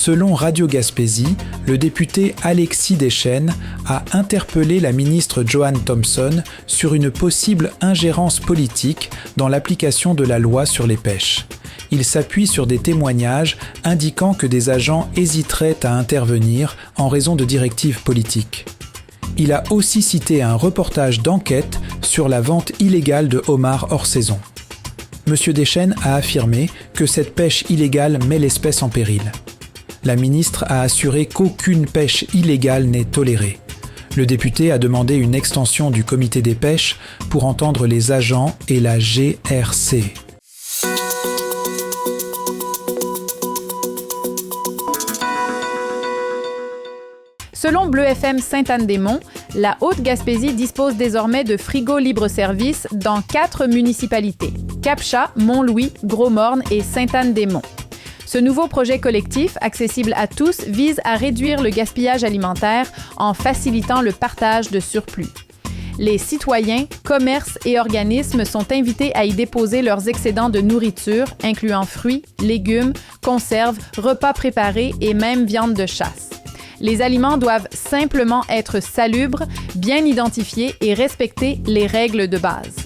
Selon Radio Gaspésie, le député Alexis Deschênes a interpellé la ministre Joanne Thompson sur une possible ingérence politique dans l'application de la loi sur les pêches. Il s'appuie sur des témoignages indiquant que des agents hésiteraient à intervenir en raison de directives politiques. Il a aussi cité un reportage d'enquête sur la vente illégale de homards hors saison. M. Deschênes a affirmé que cette pêche illégale met l'espèce en péril. La ministre a assuré qu'aucune pêche illégale n'est tolérée. Le député a demandé une extension du comité des pêches pour entendre les agents et la GRC. Selon Bleu FM Sainte-Anne-des-Monts, la Haute-Gaspésie dispose désormais de frigos libre-service dans 4 municipalités: Cap-Chat, Mont-Louis, Gros-Morne et Sainte-Anne-des-Monts. Ce nouveau projet collectif, accessible à tous, vise à réduire le gaspillage alimentaire en facilitant le partage de surplus. Les citoyens, commerces et organismes sont invités à y déposer leurs excédents de nourriture, incluant fruits, légumes, conserves, repas préparés et même viande de chasse. Les aliments doivent simplement être salubres, bien identifiés et respecter les règles de base.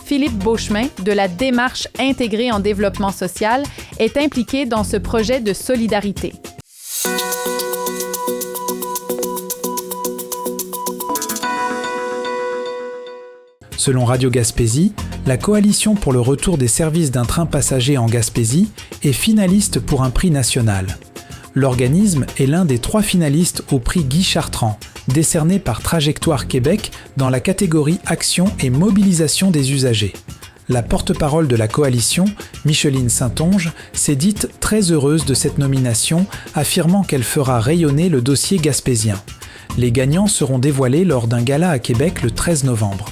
Philippe Beauchemin, de la Démarche intégrée en développement social, est impliqué dans ce projet de solidarité. Selon Radio Gaspésie, la Coalition pour le retour des services d'un train passager en Gaspésie est finaliste pour un prix national. L'organisme est l'un des 3 finalistes au prix Guy Chartrand, décerné par Trajectoire Québec dans la catégorie Action et mobilisation des usagers. La porte-parole de la coalition, Micheline Saintonge, s'est dite très heureuse de cette nomination, affirmant qu'elle fera rayonner le dossier gaspésien. Les gagnants seront dévoilés lors d'un gala à Québec le 13 novembre.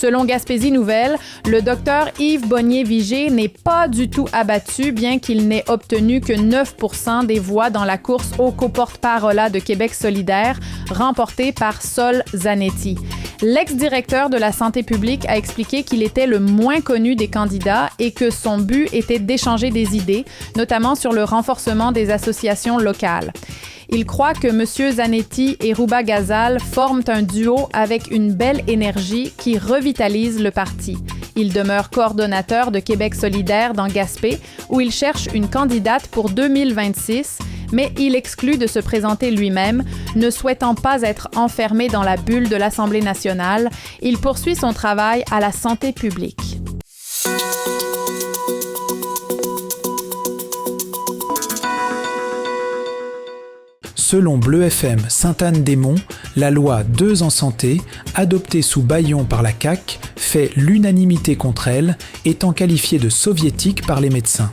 Selon Gaspésie Nouvelle, le docteur Yves Bonnier-Vigé n'est pas du tout abattu, bien qu'il n'ait obtenu que 9% des voix dans la course au coporte-parola de Québec solidaire, remportée par Sol Zanetti. L'ex-directeur de la santé publique a expliqué qu'il était le moins connu des candidats et que son but était d'échanger des idées, notamment sur le renforcement des associations locales. Il croit que M. Zanetti et Rouba Ghazal forment un duo avec une belle énergie qui revitalise le parti. Il demeure coordonnateur de Québec solidaire dans Gaspé, où il cherche une candidate pour 2026, mais il exclut de se présenter lui-même, ne souhaitant pas être enfermé dans la bulle de l'Assemblée nationale. Il poursuit son travail à la santé publique. Selon Bleu FM Sainte-Anne-des-Monts, la loi 2 en santé, adoptée sous bâillon par la CAQ, fait l'unanimité contre elle, étant qualifiée de soviétique par les médecins.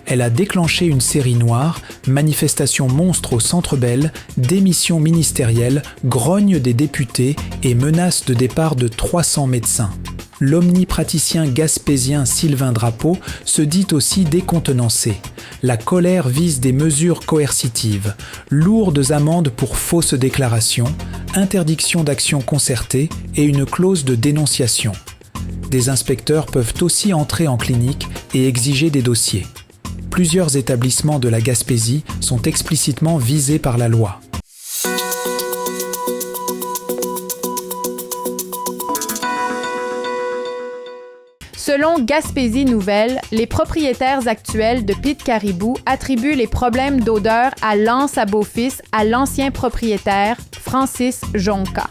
Elle a déclenché une série noire, manifestations monstres au Centre Bell, démission ministérielle, grogne des députés et menace de départ de 300 médecins. L'omnipraticien gaspésien Sylvain Drapeau se dit aussi décontenancé. La colère vise des mesures coercitives, lourdes amendes pour fausses déclarations, interdiction d'action concertée et une clause de dénonciation. Des inspecteurs peuvent aussi entrer en clinique et exiger des dossiers. Plusieurs établissements de la Gaspésie sont explicitement visés par la loi. Selon Gaspésie Nouvelle, les propriétaires actuels de Pit Caribou attribuent les problèmes d'odeur à l'anse à beau-fils à l'ancien propriétaire Francis Jonca.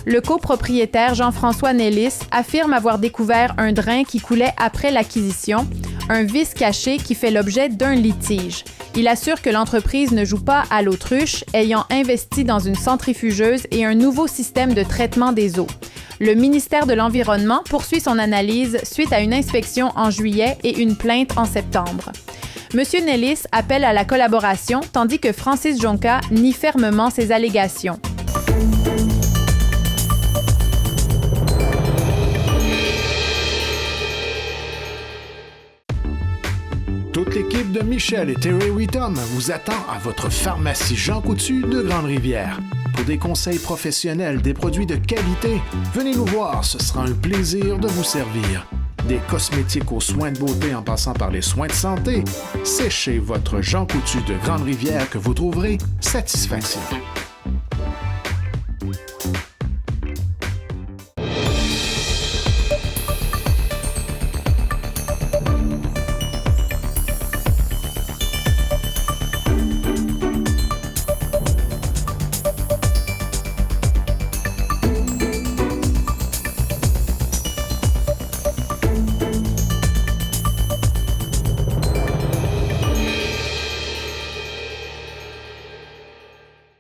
Le copropriétaire Jean-François Nellis affirme avoir découvert un drain qui coulait après l'acquisition, un vice caché qui fait l'objet d'un litige. Il assure que l'entreprise ne joue pas à l'autruche, ayant investi dans une centrifugeuse et un nouveau système de traitement des eaux. Le ministère de l'Environnement poursuit son analyse suite à une inspection en juillet et une plainte en septembre. M. Nellis appelle à la collaboration, tandis que Francis Jonca nie fermement ces allégations. Toute l'équipe de Michel et Terry Wheaton vous attend à votre pharmacie Jean Coutu de Grande-Rivière. Pour des conseils professionnels, des produits de qualité, venez nous voir, ce sera un plaisir de vous servir. Des cosmétiques aux soins de beauté en passant par les soins de santé, c'est chez votre Jean Coutu de Grande-Rivière que vous trouverez satisfaction.